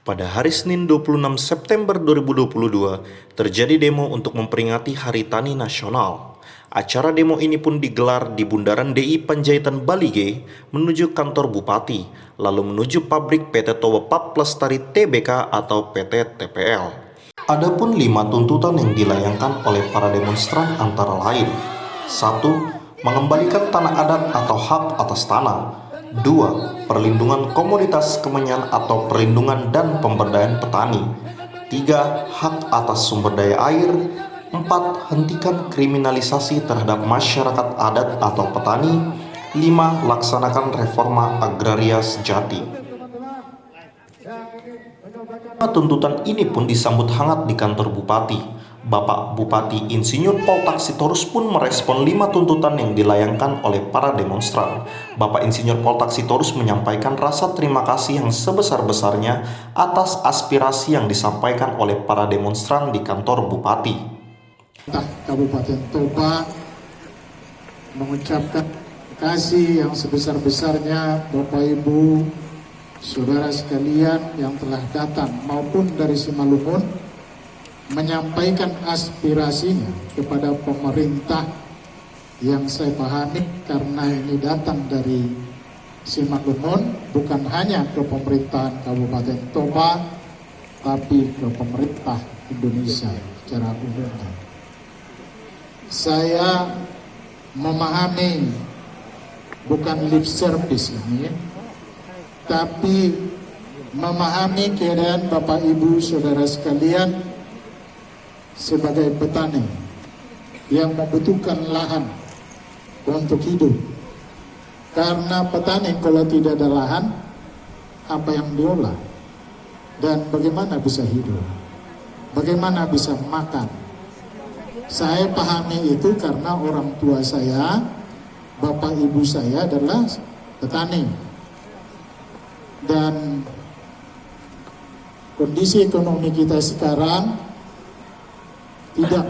Pada hari Senin 26 September 2022, terjadi demo untuk memperingati Hari Tani Nasional. Acara demo ini pun digelar di Bundaran DI Panjaitan Balige menuju kantor Bupati, lalu menuju pabrik PT Toba Pap Lestari Tbk atau PT TPL. Adapun 5 tuntutan yang dilayangkan oleh para demonstran antara lain: 1. Mengembalikan tanah adat atau hak atas tanah. 2. Perlindungan komoditas kemenyan atau perlindungan dan pemberdayaan petani. 3. Hak atas sumber daya air. 4. Hentikan kriminalisasi terhadap masyarakat adat atau petani. 5. Laksanakan reforma agraria sejati. Tuntutan ini pun disambut hangat di kantor Bupati. Bapak Bupati Insinyur Poltak Sitorus pun merespon 5 tuntutan yang dilayangkan oleh para demonstran. Bapak Insinyur Poltak Sitorus menyampaikan rasa terima kasih yang sebesar-besarnya atas aspirasi yang disampaikan oleh para demonstran di kantor Bupati. Kabupaten Toba mengucapkan terima kasih yang sebesar-besarnya Bapak Ibu, saudara sekalian yang telah datang maupun dari Simalungun menyampaikan aspirasinya kepada pemerintah yang saya pahami karena ini datang dari Simalungun, bukan hanya ke pemerintahan Kabupaten Toba tapi ke pemerintah Indonesia secara umum. Saya memahami bukan lip service ini, tapi memahami keadaan Bapak Ibu saudara sekalian sebagai petani yang membutuhkan lahan untuk hidup. Karena petani kalau tidak ada lahan, apa yang diolah? Dan bagaimana bisa hidup? Bagaimana bisa makan? Saya pahami itu karena orang tua saya, bapak ibu saya adalah petani. Dan kondisi ekonomi kita sekarang tidak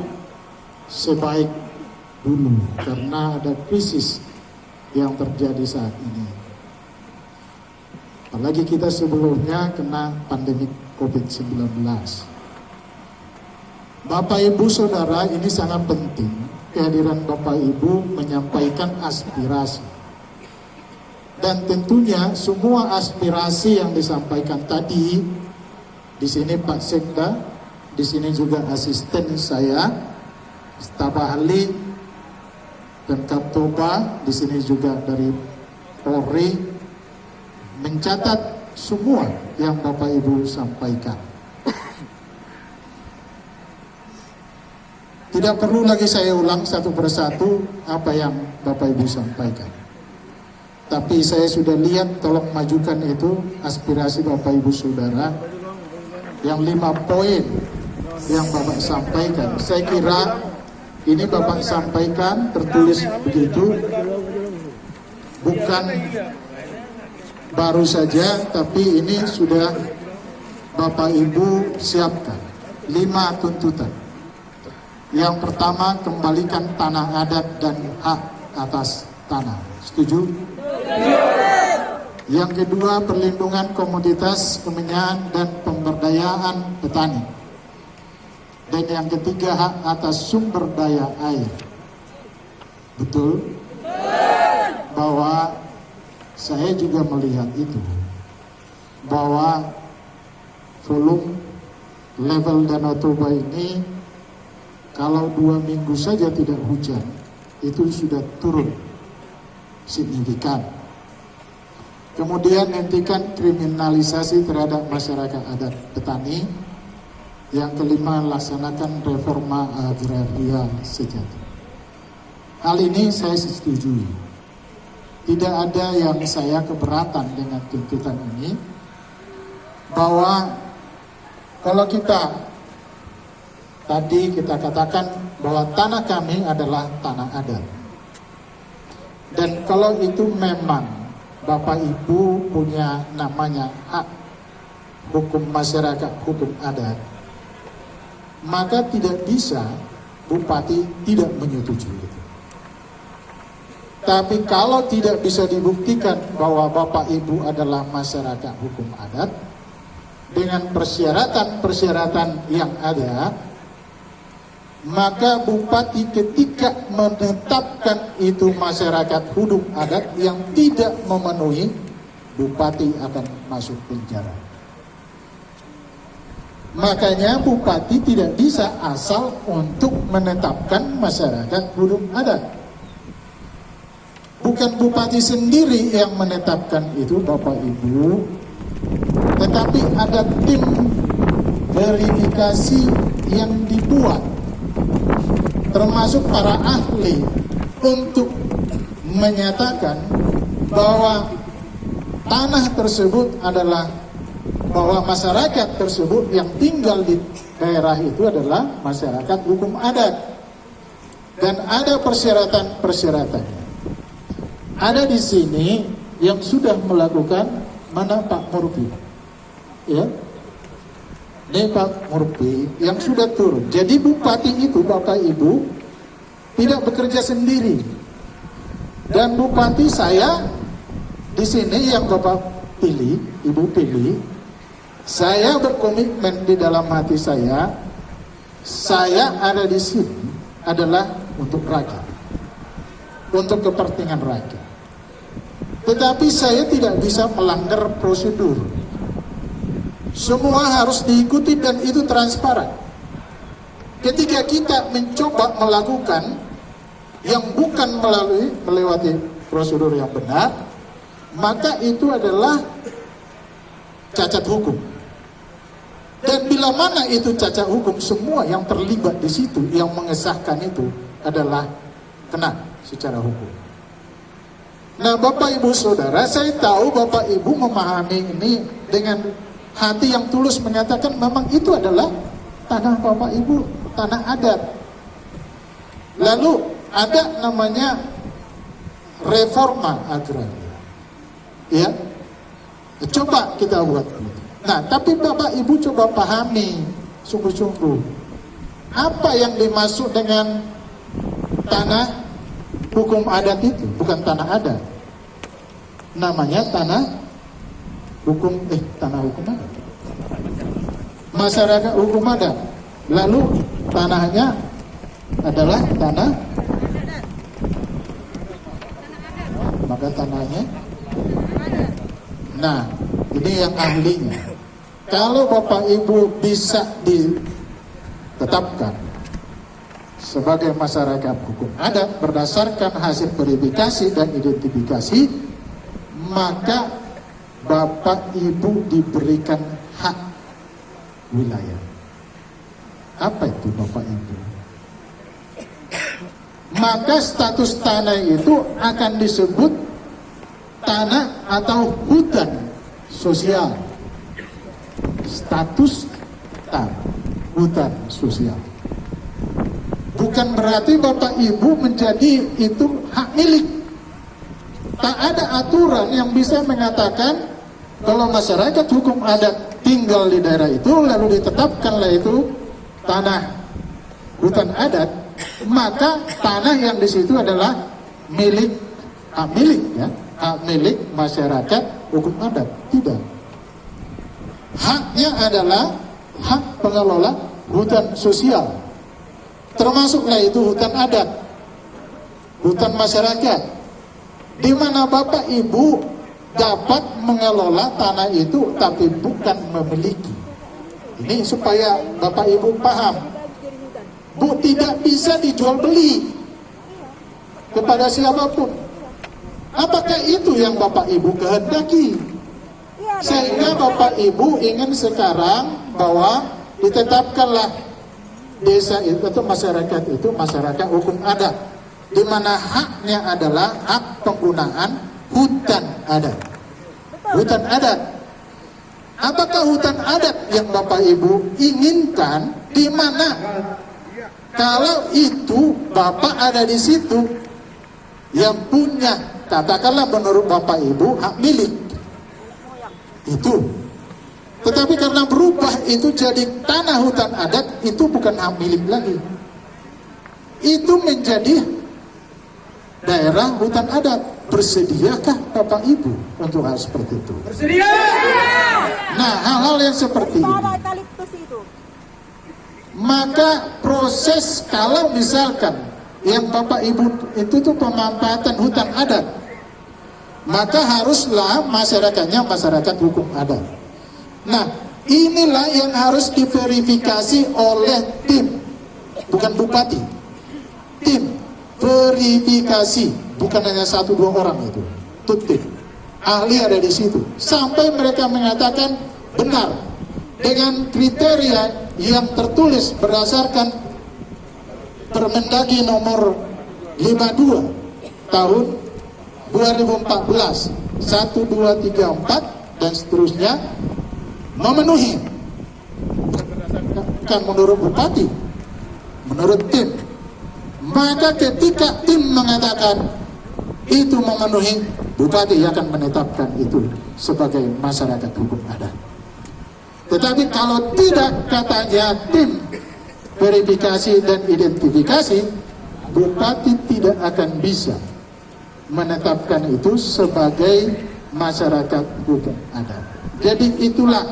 sebaik dulu karena ada krisis yang terjadi saat ini. Apalagi kita sebelumnya kena pandemi COVID-19. Bapak Ibu Saudara, ini sangat penting kehadiran Bapak Ibu menyampaikan aspirasi. Dan tentunya semua aspirasi yang disampaikan tadi, di sini Pak Sekda, di sini juga asisten saya, staf ahli Pemkab Toba, di sini juga dari Polri, mencatat semua yang Bapak Ibu sampaikan. Tidak perlu lagi saya ulang satu persatu apa yang Bapak Ibu sampaikan. Tapi saya sudah lihat, tolong majukan itu aspirasi Bapak Ibu Saudara yang 5 poin yang Bapak sampaikan. Saya kira ini Bapak sampaikan tertulis begitu, bukan baru saja, tapi ini sudah Bapak Ibu siapkan 5 tuntutan. Yang pertama, kembalikan tanah adat dan hak atas tanah. Setuju? Yang kedua, perlindungan komoditas kemenyan dan pemberdayaan petani. Dan yang ketiga, hak atas sumber daya air. Betul? Bahwa saya juga melihat itu, bahwa volume level Danau Toba ini kalau 2 minggu saja tidak hujan, itu sudah turun signifikan. Kemudian hentikan kriminalisasi terhadap masyarakat adat petani. Yang kelima, laksanakan reforma agraria sejati. Hal ini saya setujui. Tidak ada yang saya keberatan dengan tuntutan ini, bahwa kalau kita tadi kita katakan bahwa tanah kami adalah tanah adat. Dan kalau itu memang Bapak Ibu punya namanya hak hukum masyarakat, hukum adat, maka tidak bisa Bupati tidak menyetujui itu. Tapi kalau tidak bisa dibuktikan bahwa Bapak Ibu adalah masyarakat hukum adat, dengan persyaratan-persyaratan yang ada, maka bupati ketika menetapkan itu masyarakat hudud adat yang tidak memenuhi, bupati akan masuk penjara. Makanya bupati tidak bisa asal untuk menetapkan masyarakat hudud adat. Bukan bupati sendiri yang menetapkan itu, Bapak Ibu, tetapi ada tim verifikasi yang dibuat, termasuk para ahli, untuk menyatakan bahwa tanah tersebut adalah, bahwa masyarakat tersebut yang tinggal di daerah itu adalah masyarakat hukum adat. Dan ada persyaratan-persyaratannya. Ada di sini yang sudah melakukan, mana Pak Murbi? Ya, ini Pak Murbi yang sudah turun. Jadi bupati itu, Bapak Ibu, tidak bekerja sendiri. Dan bupati saya di sini yang Bapak pilih, Ibu pilih, saya berkomitmen di dalam hati saya ada di sini adalah untuk rakyat, untuk kepentingan rakyat. Tetapi saya tidak bisa melanggar prosedur. Semua harus diikuti dan itu transparan. Ketika kita mencoba melakukan yang bukan melewati prosedur yang benar, maka itu adalah cacat hukum. Dan bila mana itu cacat hukum, semua yang terlibat di situ, yang mengesahkan itu adalah kena secara hukum. Nah, Bapak Ibu Saudara, saya tahu Bapak Ibu memahami ini dengan hati yang tulus, menyatakan memang itu adalah tanah Bapak Ibu, tanah adat. Lalu ada namanya reforma agraria. Ya, coba kita buat. Nah, tapi Bapak Ibu coba pahami sungguh-sungguh apa yang dimaksud dengan tanah hukum adat itu. Bukan tanah adat, namanya tanah hukum adat, masyarakat hukum adat. Lalu tanahnya adalah tanah, maka tanahnya, nah ini yang ahlinya. Kalau Bapak Ibu bisa ditetapkan sebagai masyarakat hukum adat berdasarkan hasil verifikasi dan identifikasi, maka Bapak Ibu diberikan hak wilayah. Apa itu Bapak Ibu? Maka status tanah itu akan disebut tanah atau hutan sosial. Status tanah, hutan sosial. Bukan berarti Bapak Ibu menjadi itu hak milik. Tak ada aturan yang bisa mengatakan kalau masyarakat hukum adat tinggal di daerah itu lalu ditetapkanlah itu tanah hutan adat, maka tanah yang di situ adalah milik, hak milik, ya, hak milik masyarakat hukum adat. Tidak. Haknya adalah hak pengelola hutan sosial. Termasuklah itu hutan adat, hutan masyarakat, di mana Bapak Ibu dapat mengelola tanah itu tapi bukan memiliki. Ini supaya Bapak Ibu paham. Bu, tidak bisa dijual beli kepada siapapun. Apakah itu yang Bapak Ibu kehendaki? Sehingga Bapak Ibu ingin sekarang bahwa ditetapkanlah desa itu atau masyarakat itu masyarakat hukum adat, di mana haknya adalah hak penggunaan hutan adat. Hutan adat. Apakah hutan adat yang Bapak Ibu inginkan? Di mana kalau itu Bapak ada di situ yang punya, katakanlah menurut Bapak Ibu hak milik itu. Tetapi karena berubah itu jadi tanah hutan adat, itu bukan hak milik lagi. Itu menjadi daerah hutan adat. Bersediakah Bapak Ibu untuk hal seperti itu? Bersedia! Nah, hal-hal yang seperti ini. Para eukaliptus itu. Maka proses kalau misalkan yang Bapak Ibu itu tuh pemanfaatan hutan adat, maka haruslah masyarakatnya masyarakat hukum adat. Nah, inilah yang harus diverifikasi oleh tim, bukan bupati. Tim verifikasi, bukan hanya 1-2 orang itu tim. Ahli ada di situ. Sampai mereka mengatakan benar dengan kriteria yang tertulis berdasarkan Permendagri nomor 52 tahun 2014 1234 dan seterusnya memenuhi. Bukan menurut bupati, menurut tim. Maka ketika tim mengatakan itu memenuhi, bupati akan menetapkan itu sebagai masyarakat hukum adat. Tetapi kalau tidak, katanya tim verifikasi dan identifikasi, bupati tidak akan bisa menetapkan itu sebagai masyarakat hukum adat. Jadi itulah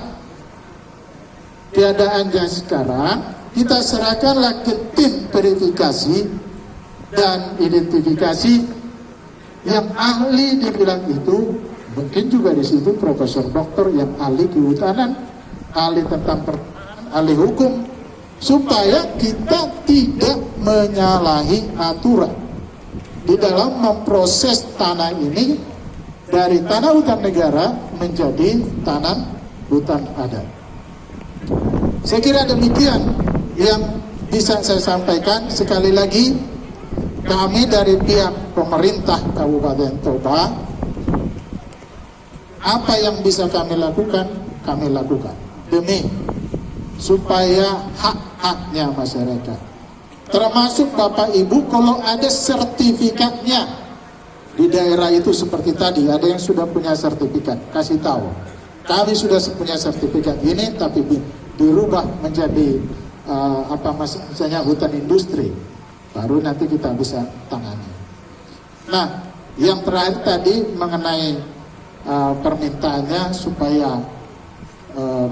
keadaannya sekarang. Kita serahkanlah ke tim verifikasi dan identifikasi yang ahli dibilang itu, mungkin juga di situ profesor doktor yang ahli kehutanan, ahli tentang pertanahan, ahli hukum, supaya kita tidak menyalahi aturan di dalam memproses tanah ini dari tanah hutan negara menjadi tanah hutan adat. Saya kira demikian yang bisa saya sampaikan. Sekali lagi, kami dari pihak pemerintah Kabupaten Toba, apa yang bisa kami lakukan demi supaya hak-haknya masyarakat, termasuk Bapak Ibu, kalau ada sertifikatnya di daerah itu seperti tadi, ada yang sudah punya sertifikat, kasih tahu. Kami sudah punya sertifikat ini, tapi dirubah menjadi misalnya hutan industri, baru nanti kita bisa tangani. Nah, yang terakhir tadi mengenai permintaannya supaya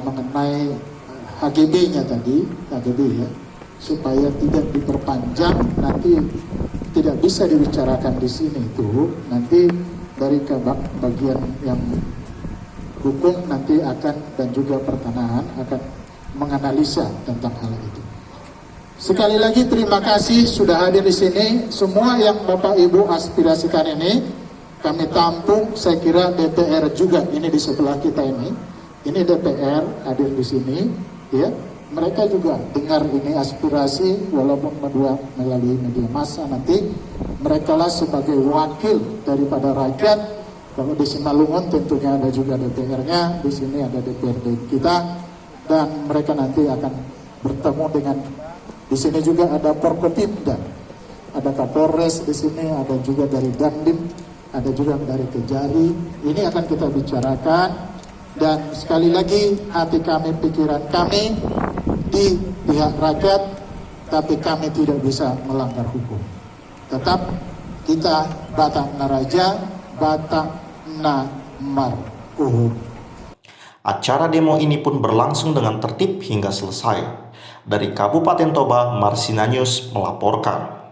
mengenai HGB-nya tadi, HGB ya, supaya tidak diperpanjang, nanti tidak bisa dibicarakan di sini itu, nanti dari bagian yang hukum nanti akan, dan juga pertanahan akan menganalisa tentang hal itu. Sekali lagi terima kasih sudah hadir di sini. Semua yang Bapak Ibu aspirasikan ini kami tampung. Saya kira DPR juga ini di sebelah kita ini. Ini DPR hadir di sini, ya. Mereka juga dengar ini aspirasi, walaupun melalui media massa. Nanti mereka lah sebagai wakil daripada rakyat. Kalau di Simalungun tentunya ada juga DPR-nya, di sini ada DPRD kita, dan mereka nanti akan bertemu dengan, di sini juga ada Forkopimda, ada Kapolres di sini, ada juga dari Dandim, ada juga dari Kejari. Ini akan kita bicarakan, dan sekali lagi hati kami, pikiran kami di pihak rakyat, tapi kami tidak bisa melanggar hukum. Tetap kita Batak Naraja, Batak Namar Uhum. Acara demo ini pun berlangsung dengan tertib hingga selesai. Dari Kabupaten Toba, Marsinanius melaporkan.